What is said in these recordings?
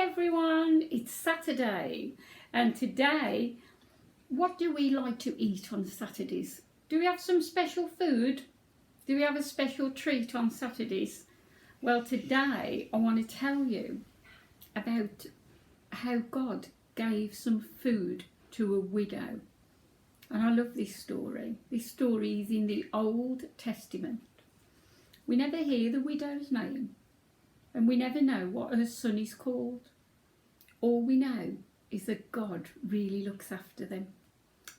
everyone, it's Saturday, and today, what do we like to eat on Saturdays? Do we have some special food? Do we have a special treat on Saturdays? Well, today I want to tell you about how God gave some food to a widow. And I love this story. This story is in the Old Testament. We never hear the widow's name, and we never know what her son is called. All we know is that God really looks after them.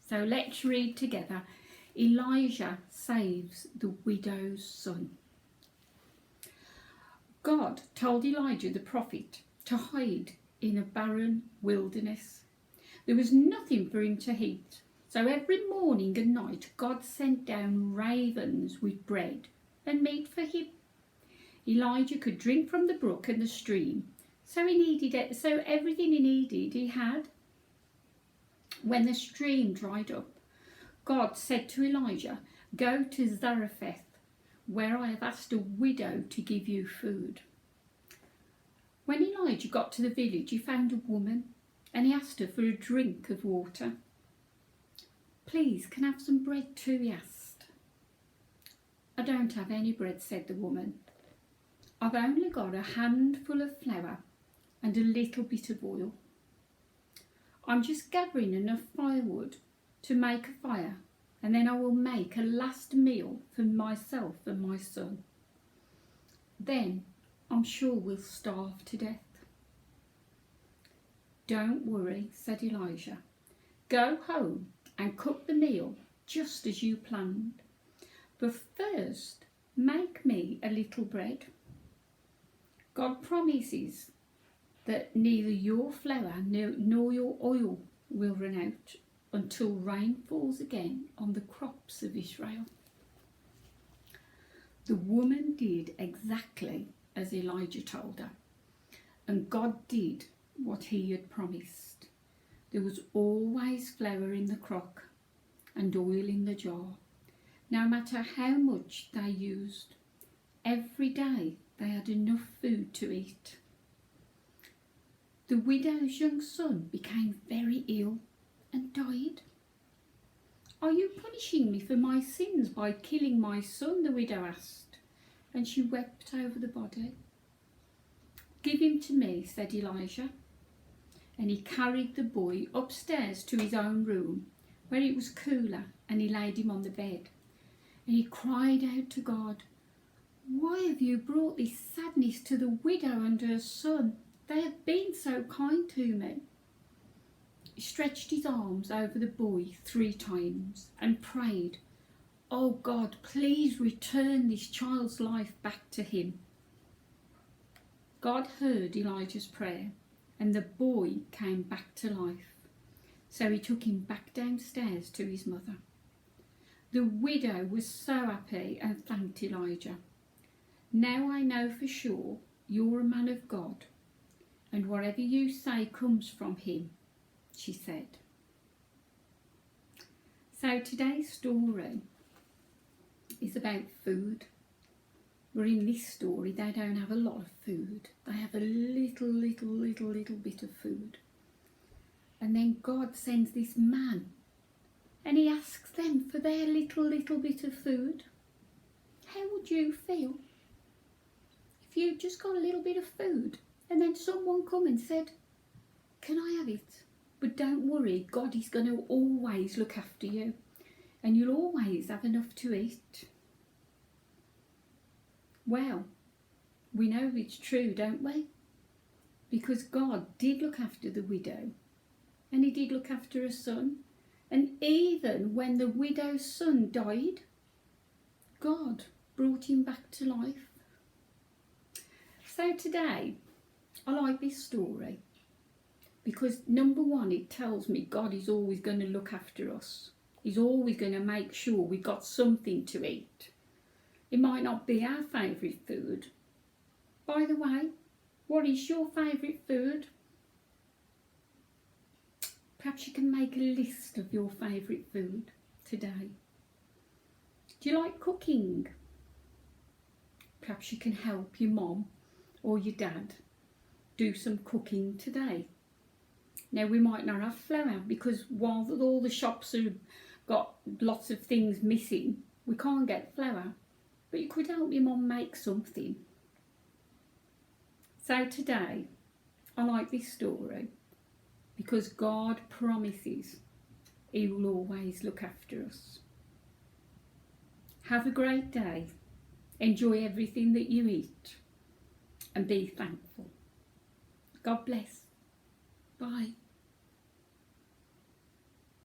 So let's read together. Elijah saves the widow's son. God told Elijah the prophet to hide in a barren wilderness. There was nothing for him to eat. So every morning and night God sent down ravens with bread and meat for him. Elijah could drink from the brook and the stream, so everything he needed he had. When the stream dried up, God said to Elijah, "Go to Zarephath, where I have asked a widow to give you food." When Elijah got to the village, he found a woman, and he asked her for a drink of water. "Please, can I have some bread too?" he asked. "I don't have any bread," said the woman. "I've only got a handful of flour and a little bit of oil. I'm just gathering enough firewood to make a fire, and then I will make a last meal for myself and my son. Then I'm sure we'll starve to death." "Don't worry," said Elijah. "Go home and cook the meal just as you planned. But first, make me a little bread. God promises that neither your flour nor your oil will run out until rain falls again on the crops of Israel." The woman did exactly as Elijah told her, and God did what he had promised. There was always flour in the crock and oil in the jar, no matter how much they used. Every day they had enough food to eat. The widow's young son became very ill and died. "Are you punishing me for my sins by killing my son?" the widow asked, and she wept over the body. "Give him to me," said Elijah, and he carried the boy upstairs to his own room, where it was cooler, and he laid him on the bed. And he cried out to God, "Why have you brought this sadness to the widow and her son? They have been so kind to me." He stretched his arms over the boy 3 times and prayed, "Oh God, please return this child's life back to him." God heard Elijah's prayer, and the boy came back to life. So he took him back downstairs to his mother. The widow was so happy and thanked Elijah. "Now I know for sure you're a man of God, and whatever you say comes from him," she said. So today's story is about food. But in this story they don't have a lot of food. They have a little bit of food. And then God sends this man, and he asks them for their little bit of food. How would you feel if you just got a little bit of food and then someone come and said, "Can I have it? But don't worry, God is going to always look after you, and you'll always have enough to eat"? Well, we know it's true, don't we? Because God did look after the widow, and he did look after her son. And even when the widow's son died, God brought him back to life. So today, I like this story because, number one, it tells me God is always going to look after us. He's always going to make sure we've got something to eat. It might not be our favourite food. By the way, what is your favourite food? Perhaps you can make a list of your favourite food today. Do you like cooking? Perhaps you can help your mum or your dad do some cooking today. Now, we might not have flour because while all the shops have got lots of things missing, we can't get flour. But you could help your mum make something. So today, I like this story because God promises He will always look after us. Have a great day. Enjoy everything that you eat and be thankful. God bless. Bye.